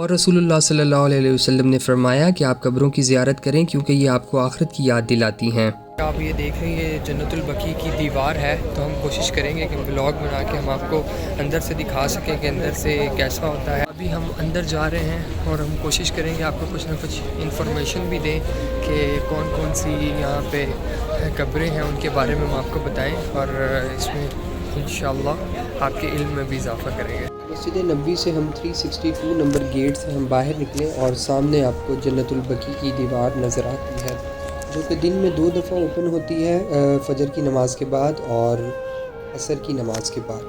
اور रसूलुल्लाह सल्लल्लाहु अलैहि वसल्लम ने फरमाया कि आप कब्रों की ज़ियारत करें क्योंकि ये आपको आखिरत की याद दिलाती हैं। आप ये देख रहे हैं ये जन्नतुल बकी की दीवार है, तो हम कोशिश करेंगे कि व्लॉग बना के हम आपको अंदर से दिखा सकें कि अंदर से कैसा होता है। अभी हम अंदर जा रहे हैं और हम कोशिश करेंगे आपको कुछ ना कुछ इन्फॉर्मेशन भी दें कि कौन कौन सी यहाँ पे कब्रें हैं उनके बारे में हम आपको बताएं और इसमें इंशाअल्लाह आपके इल्म में भी इजाफ़ा करेंगे। मस्जिद नबवी से हम 362 नंबर गेट से हम बाहर निकले और सामने आपको जन्नतुल बकी की दीवार नज़र आती है, जो कि दिन में 2 दफ़ा ओपन होती है, फ़जर की नमाज़ के बाद और असर की नमाज़ के बाद।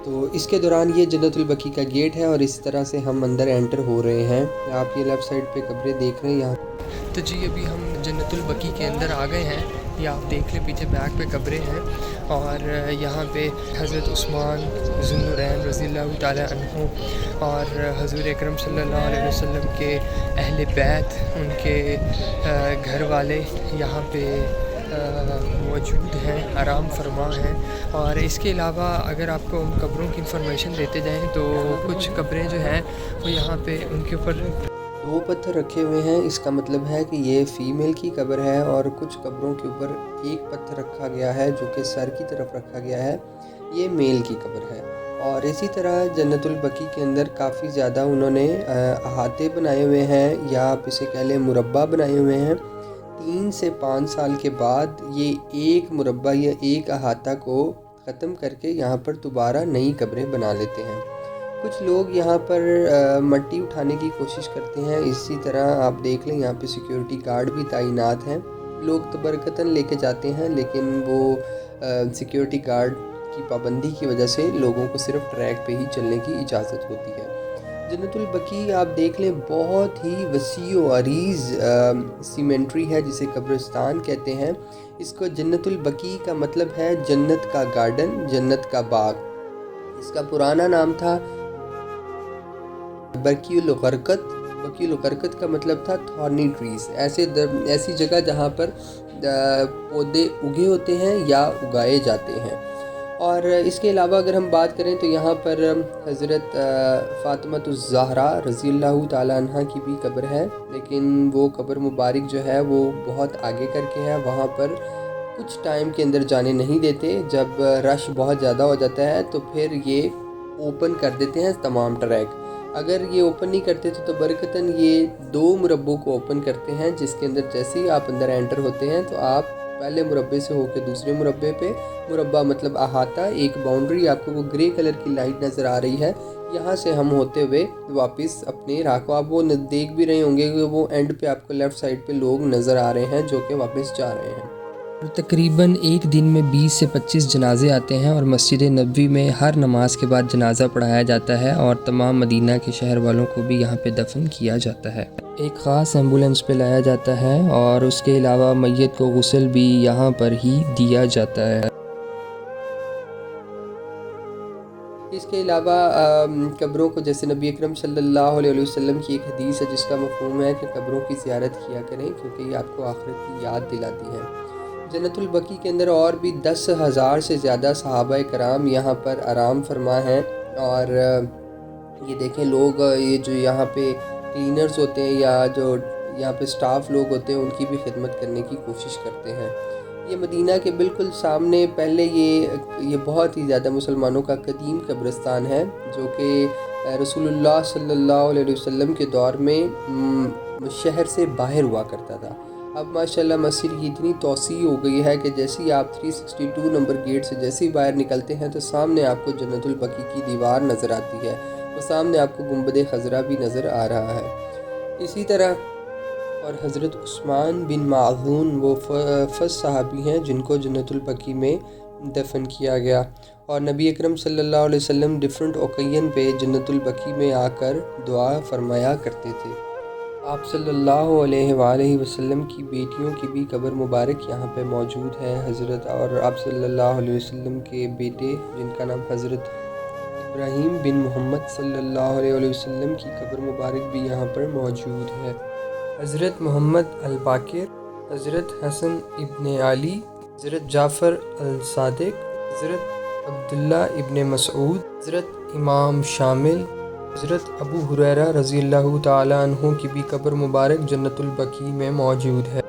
तो इसके दौरान ये जन्नतुल बकी का गेट है और इस तरह से हम अंदर एंटर हो रहे हैं। आप ये लेफ़्ट साइड पे कब्रें देख रहे हैं यहाँ। तो जी अभी हम जन्नतुल बकी के अंदर आ गए हैं। ये आप देख लें पीछे बैक पे कब्रें हैं और यहाँ पे हज़रत उस्मान ज़ुन्नुरैन रज़ियल्लाहु ताला अन्हु और हज़ूर अकरम सल्लल्लाहु अलैहि वसल्लम के अहले बैत, उनके घर वाले यहाँ पे मौजूद हैं, आराम फरमा हैं। और इसके अलावा अगर आपको हम कब्रों की इंफॉर्मेशन देते जाएं तो कुछ कब्रें जो हैं वो यहाँ पे उनके ऊपर 2 पत्थर रखे हुए हैं। इसका मतलब है कि ये फ़ीमेल की कब्र है और कुछ कब्रों के ऊपर 1 पत्थर रखा गया है जो कि सर की तरफ रखा गया है, ये मेल की कब्र है। और इसी तरह जन्नतुल बकी के अंदर काफ़ी ज़्यादा उन्होंने अहाते बनाए हुए हैं या आप इसे कह लें मुरब्बा बनाए हुए हैं। 3 से 5 साल के बाद ये एक मुरब्बा या एक अहाता को ख़त्म करके यहाँ पर दोबारा नई कब्रें बना लेते हैं। कुछ लोग यहाँ पर मट्टी उठाने की कोशिश करते हैं। इसी तरह आप देख लें यहाँ पे सिक्योरिटी गार्ड भी तैनात हैं। लोग तो बरकतन लेके जाते हैं लेकिन वो सिक्योरिटी गार्ड की पाबंदी की वजह से लोगों को सिर्फ ट्रैक पे ही चलने की इजाज़त होती है। जन्नतुल बकी आप देख लें बहुत ही वसी व अरीज़ सीमेंट्री है जिसे कब्रिस्तान कहते हैं। इसको जन्नतुल बकी का मतलब है जन्नत का गार्डन, जन्नत का बाग। इसका पुराना नाम था बकीउल गरकत। बकीउल गरकत का मतलब था थॉर्नी ट्रीज़, ऐसी जगह जहाँ पर पौधे उगे होते हैं या उगाए जाते हैं। और इसके अलावा अगर हम बात करें तो यहाँ पर हज़रत फ़ातिमतुज़ ज़हरा रज़ियल्लाहु ताला अन्हा की भी कब्र है, लेकिन वो कब्र मुबारक जो है वो बहुत आगे करके है। वहाँ पर कुछ टाइम के अंदर जाने नहीं देते, जब रश बहुत ज़्यादा हो जाता है तो फिर ये ओपन कर देते हैं तमाम ट्रैक। अगर ये ओपन नहीं करते तो बरकतन ये 2 मुरब्बों को ओपन करते हैं, जिसके अंदर जैसे ही आप अंदर एंटर होते हैं तो आप पहले मुरब्बे से होकर दूसरे मुरब्बे पे, मुरब्बा मतलब अहाता, एक बाउंड्री आपको वो ग्रे कलर की लाइट नज़र आ रही है, यहाँ से हम होते हुए वापस अपने राह को, आप वो देख भी रहे होंगे कि वो एंड पे आपको लेफ़्ट साइड पे लोग नज़र आ रहे हैं जो कि वापस जा रहे हैं। तकरीबन एक दिन में 20 से 25 जनाजे आते हैं और मस्जिद नबवी में हर नमाज के बाद जनाजा पढ़ाया जाता है और तमाम मदीना के शहर वालों को भी यहाँ पे दफन किया जाता है। एक ख़ास एम्बुलेंस पे लाया जाता है और उसके अलावा मैयत को गुस्ल भी यहाँ पर ही दिया जाता है। इसके अलावा कब्रों को, जैसे नबी अकरम सल्लल्लाहु अलैहि वसल्लम की एक हदीस है जिसका मफ़हूम है कि कब्रों की ज़ियारत किया करें क्योंकि ये आपको आखिरत की याद दिलाती है। जन्नतुल बकी के अंदर और भी 10,000 से ज़्यादा सहाबाए कराम यहाँ पर आराम फरमा हैं। और ये देखें लोग, ये जो यहाँ पे क्लीनर्स होते हैं या जो यहाँ पे स्टाफ लोग होते हैं उनकी भी खिदमत करने की कोशिश करते हैं। ये मदीना के बिल्कुल सामने पहले ये बहुत ही ज़्यादा मुसलमानों का कदीम कब्रिस्तान है जो कि रसूलुल्लाह सल्लल्लाहु अलैहि वसल्लम के दौर में शहर से बाहर हुआ करता था। अब माशाल्लाह मस्जिद की इतनी तोसी हो गई है कि जैसे ही आप 362 नंबर गेट से जैसे ही बाहर निकलते हैं तो सामने आपको जन्नतुल बकी की दीवार नज़र आती है, तो सामने आपको गुंबद खज़रा भी नज़र आ रहा है। इसी तरह और हज़रत उस्मान बिन माज़ून वो फर्स्ट सहाबी हैं जिनको जन्नतुल बकी में दफन किया गया। और नबी अकरम सल्लल्लाहु अलैहि वसल्लम डिफरेंट ओकेजन पे जन्नतुल बकी में आकर दुआ फरमाया करते थे। आप सल्लल्लाहु अलैहि वसल्लम की बेटियों की भी कब्र मुबारक यहाँ पे मौजूद है हज़रत, और आप सल्लल्लाहु अलैहि वसल्लम के बेटे जिनका नाम हज़रत इब्राहीम बिन मोहम्मद सल्लल्लाहु अलैहि वसल्लम की कब्र मुबारक भी यहाँ पर मौजूद है। हज़रत मोहम्मद अल बाकिर, हज़रत हसन इब्न अली, हज़रत जाफ़र अल सादिक, हज़रत अब्दुल्ला इब्न मसऊद, हज़रत इमाम शामिल, حضرت ابو ہریرہ رضی اللہ تعالیٰ عنہ کی بھی قبر مبارک جنت البقیع میں موجود ہے۔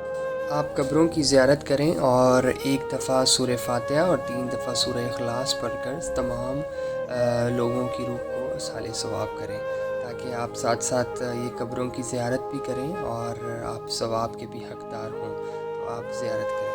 آپ قبروں کی زیارت کریں اور ایک دفعہ سورہ فاتحہ اور 3 دفعہ سورہ اخلاص پڑھ کر تمام لوگوں کی روح کو اصحال ثواب کریں، تاکہ آپ ساتھ ساتھ یہ قبروں کی زیارت بھی کریں اور آپ ثواب کے بھی حقدار ہوں، تو آپ زیارت کریں۔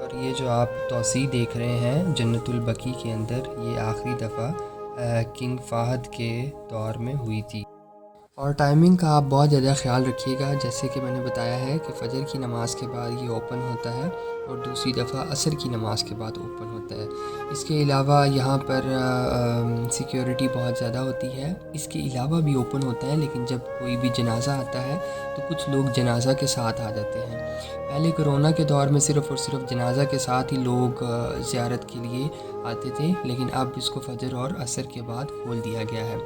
اور یہ جو آپ توسیع دیکھ رہے ہیں جنت البقیع کے اندر، یہ آخری دفعہ کنگ فہد کے دور میں ہوئی تھی۔ اور ٹائمنگ کا آپ بہت زیادہ خیال رکھیے گا، جیسے کہ میں نے بتایا ہے کہ فجر کی نماز کے بعد یہ اوپن ہوتا ہے اور دوسری دفعہ عصر کی نماز کے بعد اوپن ہوتا ہے۔ اس کے علاوہ یہاں پر سیکیورٹی بہت زیادہ ہوتی ہے۔ اس کے علاوہ بھی اوپن ہوتا ہے، لیکن جب کوئی بھی جنازہ آتا ہے تو کچھ لوگ جنازہ کے ساتھ آ جاتے ہیں۔ پہلے کرونا کے دور میں صرف اور صرف جنازہ کے ساتھ ہی لوگ زیارت کے لیے آتے تھے، لیکن اب اس کو فجر اور عصر کے بعد کھول دیا گیا ہے۔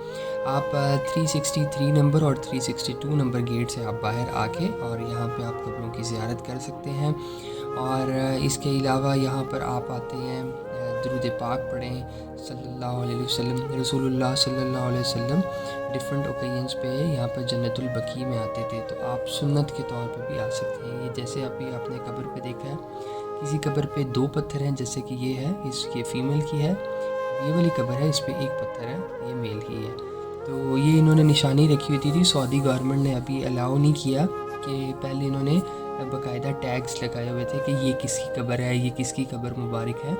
آپ 363 نمبر اور 362 نمبر گیٹ سے آپ باہر آ کے اور یہاں پہ آپ قبروں کی زیارت کر سکتے ہیں۔ اور اس کے علاوہ یہاں پر آپ آتے ہیں، درود پاک پڑھیں صلی اللہ علیہ وسلم۔ رسول اللہ صلی اللہ علیہ وسلم ڈفرینٹ اوکیزنس پہ یہاں پر جنت البقیع میں آتے تھے، تو آپ سنت کے طور پہ بھی آ سکتے ہیں۔ یہ جیسے ابھی آپ نے قبر پہ دیکھا ہے، کسی قبر پہ 2 پتھر ہیں، جیسے کہ یہ ہے، اس کی فیمیل کی ہے، یہ والی قبر ہے، اس پہ 1 پتھر ہے، یہ میل کی ہے۔ تو یہ انہوں نے نشانی رکھی ہوئی تھی، سعودی گورنمنٹ نے ابھی الاؤ نہیں کیا، کہ پہلے انہوں نے باقاعدہ ٹیگز لگائے ہوئے تھے کہ یہ کس کی قبر ہے، یہ کس کی قبر مبارک ہے۔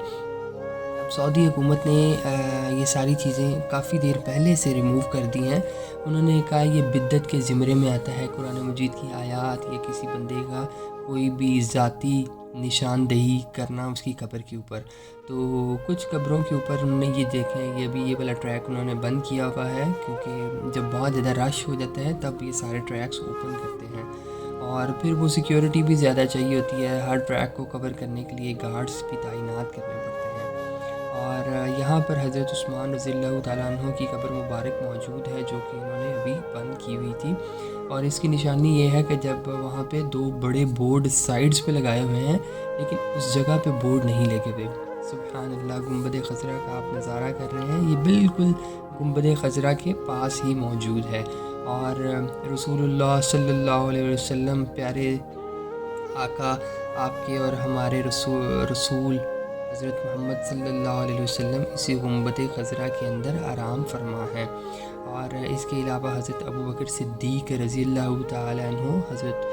سعودی حکومت نے یہ ساری چیزیں کافی دیر پہلے سے ریموو کر دی ہیں۔ انہوں نے کہا یہ بدعت کے زمرے میں آتا ہے، قرآن مجید کی آیات یا کسی بندے کا کوئی بھی ذاتی نشاندہی کرنا اس کی قبر کے اوپر۔ تو کچھ قبروں کے اوپر انہوں نے یہ دیکھیں، یہ بھی یہ والا ٹریک انہوں نے بند کیا ہوا ہے، کیونکہ جب بہت زیادہ رش ہو جاتا ہے تب یہ سارے ٹریکس اوپن کرتے ہیں، اور پھر وہ سیکیورٹی بھی زیادہ چاہیے ہوتی ہے، ہر ٹریک کو کور کرنے کے لیے گارڈز بھی تعینات کرنے پڑتے ہیں۔ اور یہاں پر حضرت عثمان رضی اللہ تعالیٰ عنہ کی قبر مبارک موجود ہے، جو کہ انہوں نے ابھی بند کی ہوئی تھی، اور اس کی نشانی یہ ہے کہ جب وہاں پہ 2 بڑے بورڈ سائڈز پہ لگائے ہوئے ہیں، لیکن اس جگہ پہ بورڈ نہیں لگے ہوئے۔ سبحان اللہ، گنبد خضرا کا آپ نظارہ کر رہے ہیں، یہ بالکل گنبد خضرا کے پاس ہی موجود ہے۔ اور رسول اللہ صلی اللہ علیہ وسلم، پیارے آقا آپ کے اور ہمارے رسول حضرت محمد صلی اللہ علیہ وسلم اسی گنبد خضرا کے اندر آرام فرما ہیں۔ اور اس کے علاوہ حضرت ابوبکر صدیق رضی اللہ تعالی عنہ، حضرت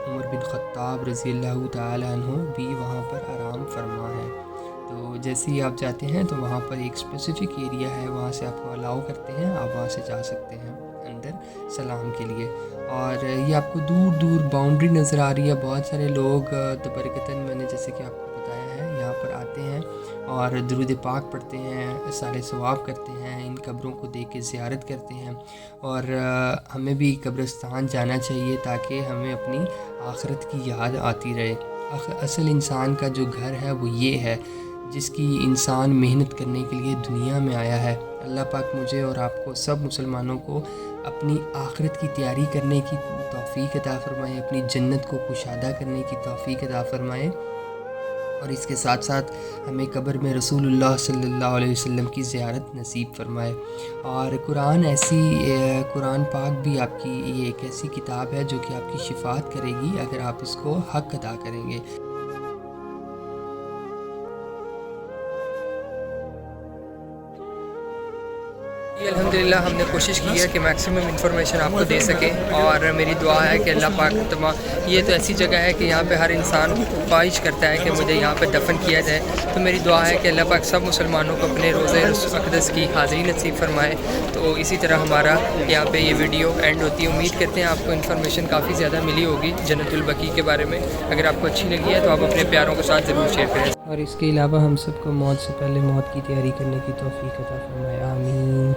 عمر بن خطاب رضی اللہ تعالی عنہ بھی وہاں پر آرام فرما ہیں۔ تو جیسے ہی آپ جاتے ہیں تو وہاں پر ایک اسپیسیفک ایریا ہے، وہاں سے آپ کو الاؤ کرتے ہیں، آپ وہاں سے جا سکتے ہیں اندر سلام کے لیے۔ اور یہ آپ کو دور دور باؤنڈری نظر آ رہی ہے، بہت سارے لوگ تبرکتاً، میں نے جیسے کہ آپ کو بتایا ہے، یہاں پر آتے ہیں اور درود پاک پڑھتے ہیں، اصحال ثواب کرتے ہیں، ان قبروں کو دیکھ کے زیارت کرتے ہیں۔ اور ہمیں بھی قبرستان جانا چاہیے تاکہ ہمیں اپنی آخرت کی یاد آتی رہے۔ اصل انسان کا جو گھر ہے وہ یہ ہے، جس کی انسان محنت کرنے کے لیے دنیا میں آیا ہے۔ اللہ پاک مجھے اور آپ کو، سب مسلمانوں کو، اپنی آخرت کی تیاری کرنے کی توفیق عطا فرمائے، اپنی جنت کو کشادہ کرنے کی توفیق عطا فرمائے، اور اس کے ساتھ ساتھ ہمیں قبر میں رسول اللہ صلی اللہ علیہ وسلم کی زیارت نصیب فرمائے۔ اور قرآن پاک بھی آپ کی یہ ایک ایسی کتاب ہے جو کہ آپ کی شفاعت کرے گی اگر آپ اس کو حق ادا کریں گے۔ الحمدللہ ہم نے کوشش کی ہے کہ میکسیمم انفارمیشن آپ کو دے سکیں، اور میری دعا ہے کہ اللہ پاک یہ تو ایسی جگہ ہے کہ یہاں پہ ہر انسان خواہش کرتا ہے کہ مجھے یہاں پہ دفن کیا جائے، تو میری دعا ہے کہ اللہ پاک سب مسلمانوں کو اپنے روزہ اقدس کی حاضری نصیب فرمائے۔ تو اسی طرح ہمارا یہاں پہ یہ ویڈیو اینڈ ہوتی ہے۔ امید کرتے ہیں آپ کو انفارمیشن کافی زیادہ ملی ہوگی جنت البقیع کے بارے میں۔ اگر آپ کو اچھی لگی ہے تو آپ اپنے پیاروں کے ساتھ ضرور شیئر کریں، اور اس کے علاوہ ہم سب کو موت سے پہلے موت کی تیاری کرنے کی توفیق عطا فرمائے، آمین۔